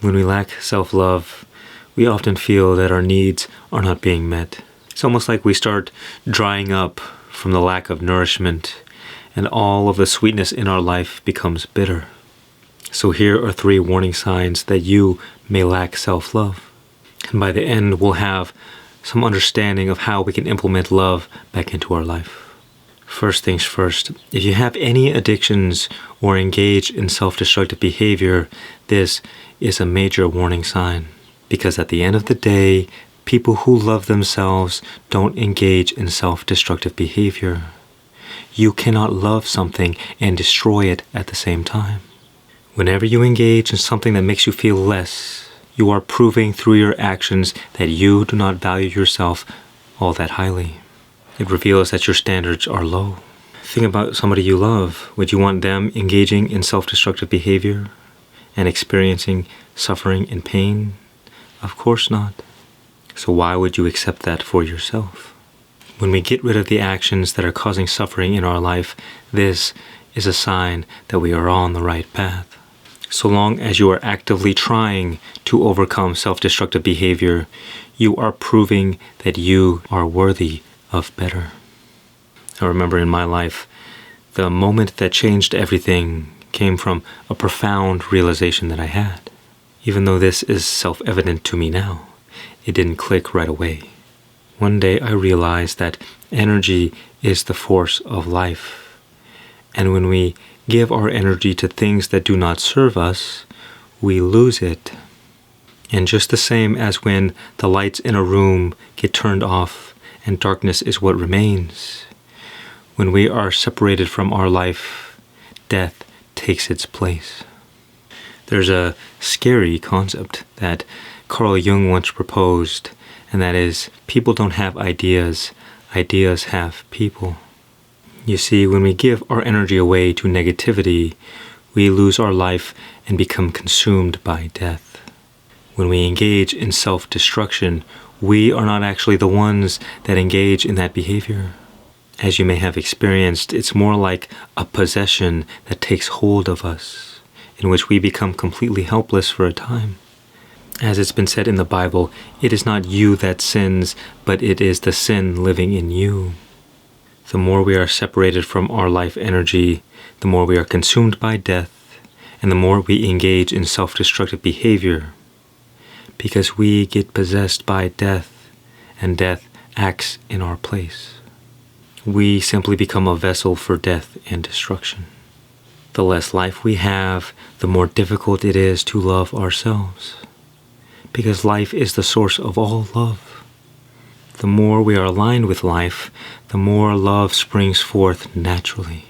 When we lack self-love, we often feel that our needs are not being met. It's almost like we start drying up from the lack of nourishment, and all of the sweetness in our life becomes bitter. So here are 3 warning signs that you may lack self-love. And by the end, we'll have some understanding of how we can implement love back into our life. First things first, if you have any addictions or engage in self-destructive behavior, this is a major warning sign. Because at the end of the day, people who love themselves don't engage in self-destructive behavior. You cannot love something and destroy it at the same time. Whenever you engage in something that makes you feel less, you are proving through your actions that you do not value yourself all that highly. It reveals that your standards are low. Think about somebody you love. Would you want them engaging in self-destructive behavior and experiencing suffering and pain? Of course not. So why would you accept that for yourself? When we get rid of the actions that are causing suffering in our life, this is a sign that we are on the right path. So long as you are actively trying to overcome self-destructive behavior, you are proving that you are worthy of better. I remember in my life, the moment that changed everything came from a profound realization that I had. Even though this is self-evident to me now, it didn't click right away. One day I realized that energy is the force of life. And when we give our energy to things that do not serve us, we lose it. And just the same as when the lights in a room get turned off and darkness is what remains, when we are separated from our life, death takes its place. There's a scary concept that Carl Jung once proposed, and that is, people don't have ideas, ideas have people. You see, when we give our energy away to negativity, we lose our life and become consumed by death. When we engage in self-destruction, we are not actually the ones that engage in that behavior. As you may have experienced, it's more like a possession that takes hold of us, in which we become completely helpless for a time. As it's been said in the Bible, it is not you that sins, but it is the sin living in you. The more we are separated from our life energy, the more we are consumed by death, and the more we engage in self-destructive behavior. Because we get possessed by death, and death acts in our place. We simply become a vessel for death and destruction. The less life we have, the more difficult it is to love ourselves. Because life is the source of all love. The more we are aligned with life, the more love springs forth naturally.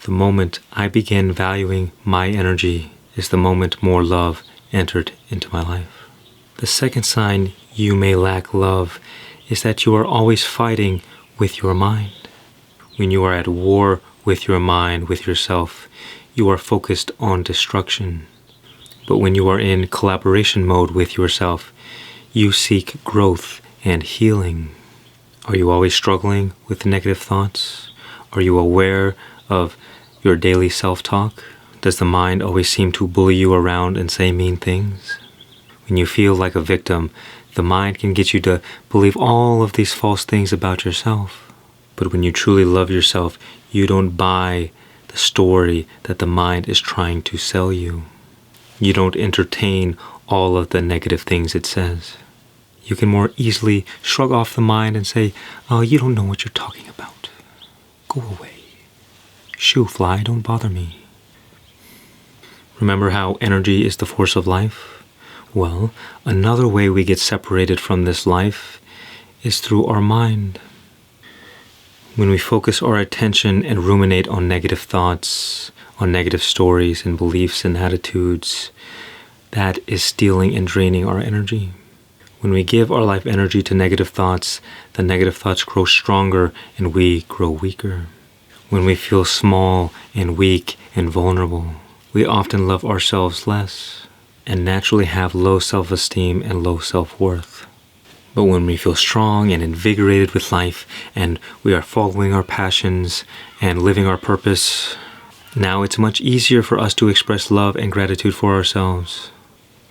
The moment I began valuing my energy is the moment more love entered into my life. The second sign you may lack love is that you are always fighting with your mind. When you are at war with your mind, with yourself, you are focused on destruction. But when you are in collaboration mode with yourself, you seek growth and healing. Are you always struggling with negative thoughts? Are you aware of your daily self-talk? Does the mind always seem to bully you around and say mean things? When you feel like a victim, the mind can get you to believe all of these false things about yourself. But when you truly love yourself, you don't buy the story that the mind is trying to sell you. You don't entertain all of the negative things it says. You can more easily shrug off the mind and say, "Oh, you don't know what you're talking about. Go away. Shoo, fly, don't bother me." Remember how energy is the force of life? Well, another way we get separated from this life is through our mind. When we focus our attention and ruminate on negative thoughts, on negative stories and beliefs and attitudes, that is stealing and draining our energy. When we give our life energy to negative thoughts, the negative thoughts grow stronger and we grow weaker. When we feel small and weak and vulnerable, we often love ourselves less and naturally have low self-esteem and low self-worth. But when we feel strong and invigorated with life and we are following our passions and living our purpose, now it's much easier for us to express love and gratitude for ourselves.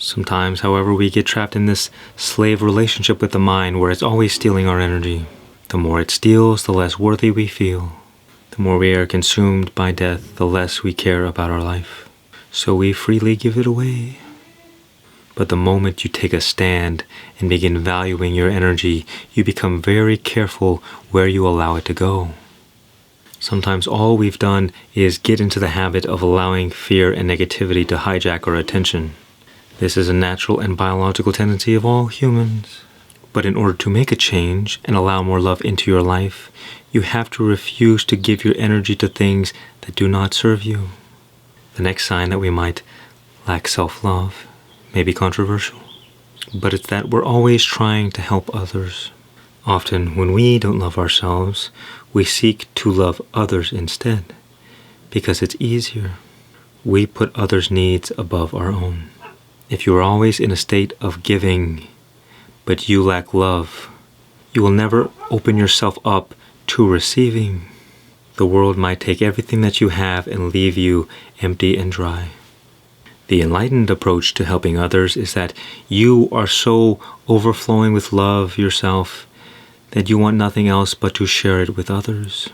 Sometimes, however, we get trapped in this slave relationship with the mind where it's always stealing our energy. The more it steals, the less worthy we feel. The more we are consumed by death, the less we care about our life. So we freely give it away. But the moment you take a stand and begin valuing your energy, you become very careful where you allow it to go. Sometimes all we've done is get into the habit of allowing fear and negativity to hijack our attention. This is a natural and biological tendency of all humans. But in order to make a change and allow more love into your life, you have to refuse to give your energy to things that do not serve you. The next sign that we might lack self-love may be controversial, but it's that we're always trying to help others. Often, when we don't love ourselves, we seek to love others instead, because it's easier. We put others' needs above our own. If you are always in a state of giving, but you lack love, you will never open yourself up to receiving. The world might take everything that you have and leave you empty and dry. The enlightened approach to helping others is that you are so overflowing with love yourself that you want nothing else but to share it with others.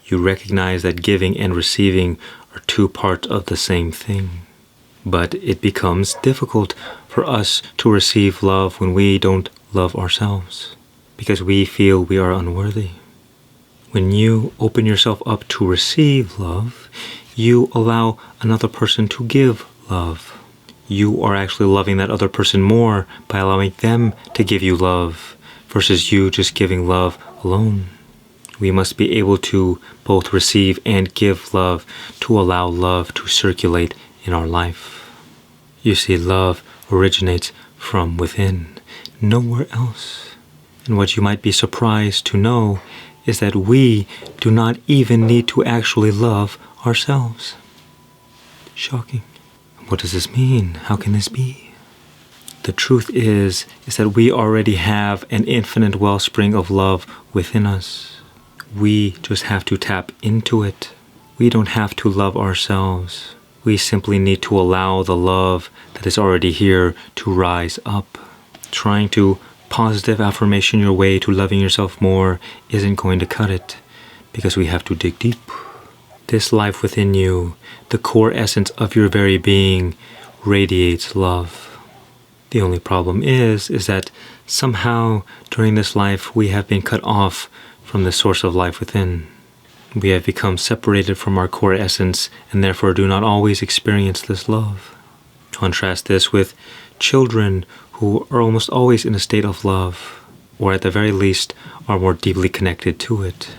You recognize that giving and receiving are two parts of the same thing. But it becomes difficult for us to receive love when we don't love ourselves, because we feel we are unworthy. When you open yourself up to receive love, you allow another person to give love. You are actually loving that other person more by allowing them to give you love versus you just giving love alone. We must be able to both receive and give love to allow love to circulate in our life. You see, love originates from within, nowhere else. And what you might be surprised to know is that we do not even need to actually love ourselves. Shocking. What does this mean? How can this be? The truth is that we already have an infinite wellspring of love within us. We just have to tap into it. We don't have to love ourselves. We simply need to allow the love that is already here to rise up. Trying to positive affirmation your way to loving yourself more isn't going to cut it, because we have to dig deep. This life within you, the core essence of your very being, radiates love. The only problem is that somehow during this life we have been cut off from the source of life within. We have become separated from our core essence and therefore do not always experience this love. Contrast this with children who are almost always in a state of love, or at the very least are more deeply connected to it.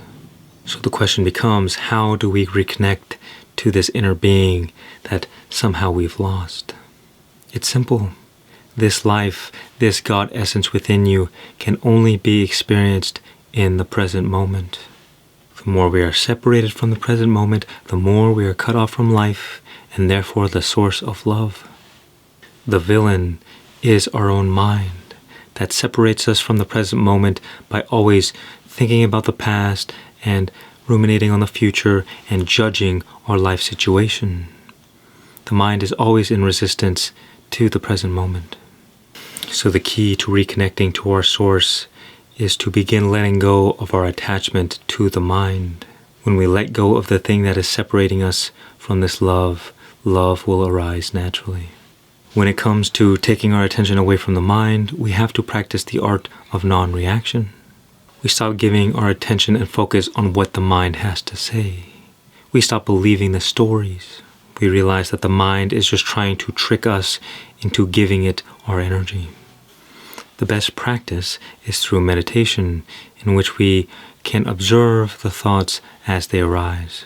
So the question becomes, how do we reconnect to this inner being that somehow we've lost? It's simple. This life, this God essence within you can only be experienced in the present moment. The more we are separated from the present moment, the more we are cut off from life and therefore the source of love. The villain is our own mind that separates us from the present moment by always thinking about the past and ruminating on the future and judging our life situation. The mind is always in resistance to the present moment. So the key to reconnecting to our source is to begin letting go of our attachment to the mind. When we let go of the thing that is separating us from this love, love will arise naturally. When it comes to taking our attention away from the mind, we have to practice the art of non-reaction. We stop giving our attention and focus on what the mind has to say. We stop believing the stories. We realize that the mind is just trying to trick us into giving it our energy. The best practice is through meditation, in which we can observe the thoughts as they arise.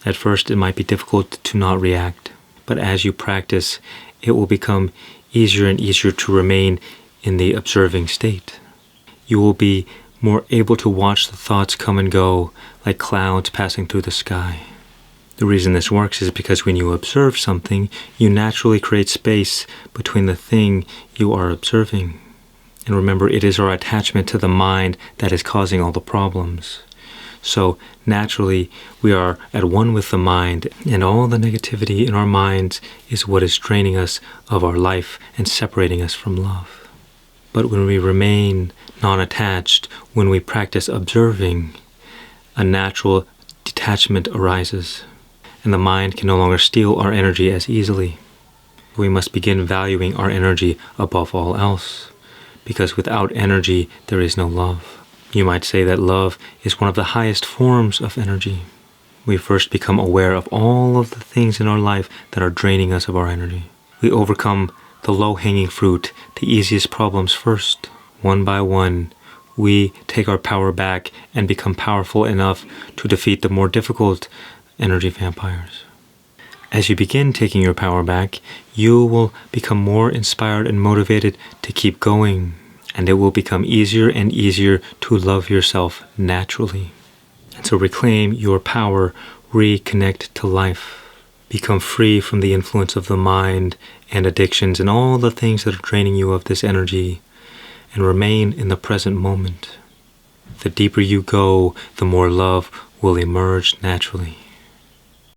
At first, it might be difficult to not react, but as you practice, it will become easier and easier to remain in the observing state. You will be more able to watch the thoughts come and go like clouds passing through the sky. The reason this works is because when you observe something, you naturally create space between the thing you are observing. And remember, it is our attachment to the mind that is causing all the problems. So naturally, we are at one with the mind, and all the negativity in our minds is what is draining us of our life and separating us from love. But when we remain non-attached, when we practice observing, a natural detachment arises, and the mind can no longer steal our energy as easily. We must begin valuing our energy above all else, because without energy, there is no love. You might say that love is one of the highest forms of energy. We first become aware of all of the things in our life that are draining us of our energy. We overcome the low-hanging fruit, the easiest problems first. One by one, we take our power back and become powerful enough to defeat the more difficult energy vampires. As you begin taking your power back, you will become more inspired and motivated to keep going. And it will become easier and easier to love yourself naturally. And so reclaim your power, reconnect to life. Become free from the influence of the mind and addictions and all the things that are draining you of this energy, and remain in the present moment. The deeper you go, the more love will emerge naturally.